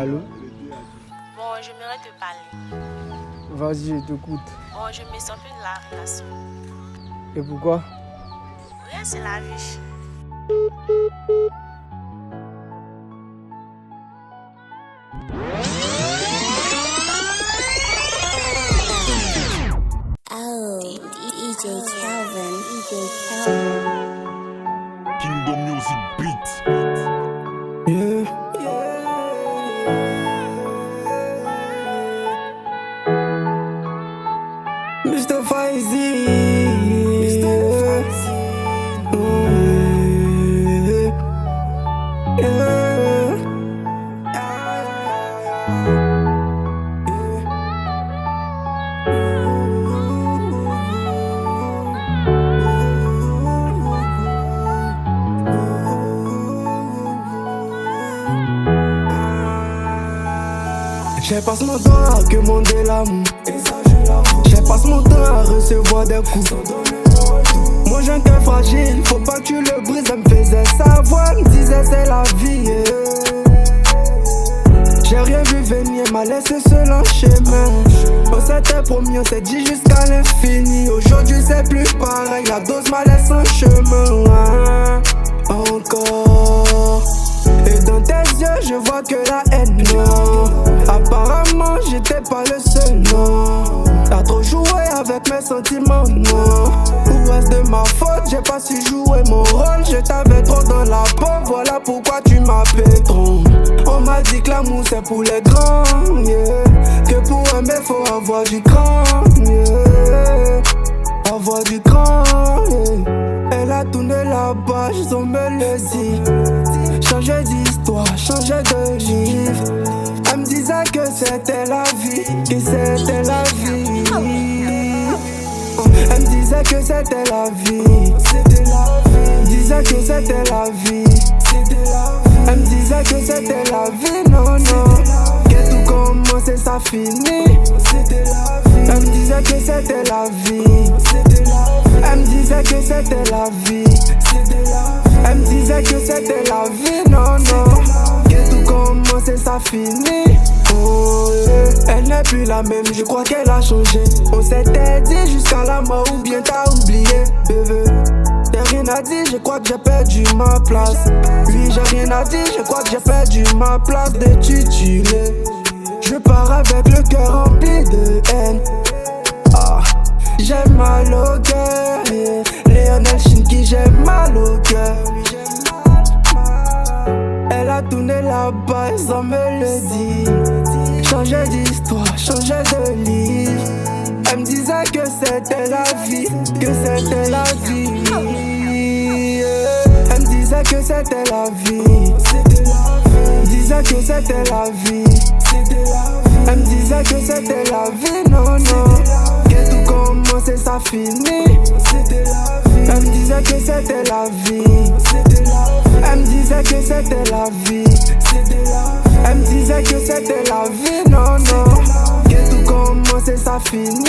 allô? Bon, j'aimerais te parler. Vas-y, je t'écoute. Bon, je me sens plus de la relation. Et pourquoi? Rien, c'est la vie. Oh, DJ Calvin. Kingdom Music Beat. Yeah. Mr. Faizy. Je passe mon temps à commander l'amour. Je passe mon temps à recevoir des coups. Moi j'ai un cœur fragile, faut pas que tu le brises. Elle me faisait savoir, elle me disait c'est la vie. J'ai rien vu venir, m'a laissé seul en chemin. On s'était promis, on s'est dit jusqu'à l'infini. Aujourd'hui c'est plus pareil, la dose m'a laissé en chemin. Encore. Et dans tes yeux je vois que la haine, non. Apparemment j'étais pas le seul, non. T'as trop joué avec mes sentiments, non. Ou est-ce de ma faute, j'ai pas su jouer mon rôle. Je t'avais trop dans la peau, voilà pourquoi tu m'appelles trop. On m'a dit que l'amour c'est pour les grands, yeah. Que pour aimer faut avoir du cran, yeah. Avoir du cran, yeah. Elle a tourné la page, on me le dit. Changer d'histoire, changer de livre. Elle me disait que c'était la vie, que c'était la vie. Elle me disait que c'était la vie, disait que c'était la vie. Elle me disait que c'était la vie, non, non. Que tout commence et ça finit. Elle me disait que c'était la vie. Elle me disait que c'était la vie. Elle me disait que c'était la vie, non, non. Que tout commence et ça finit. Oh, yeah. Elle n'est plus la même, je crois qu'elle a changé. On s'était dit jusqu'à la mort ou bien t'as oublié, bébé. J'ai rien à dire, je crois que j'ai perdu ma place. Oui, j'ai rien à dire, je crois que j'ai perdu ma place de titulaire. Je pars avec le cœur rempli de haine. Ah, j'ai mal au cœur, yeah. Léonel Shinki, j'ai mal au cœur. Elle a tourné la base, on me le dit. Changer d'histoire, changer de livre. Elle me disait que c'était la vie, que c'était la vie. Elle me disait que c'était la vie. Disait que c'était la vie. Elle me disait que c'était la vie, non, non. Que tout commence et ça finit. Elle me disait que c'était la vie. Elle me disait que c'était la vie. Elle me disait que c'était la vie, non, non. Que tout commence et ça finit.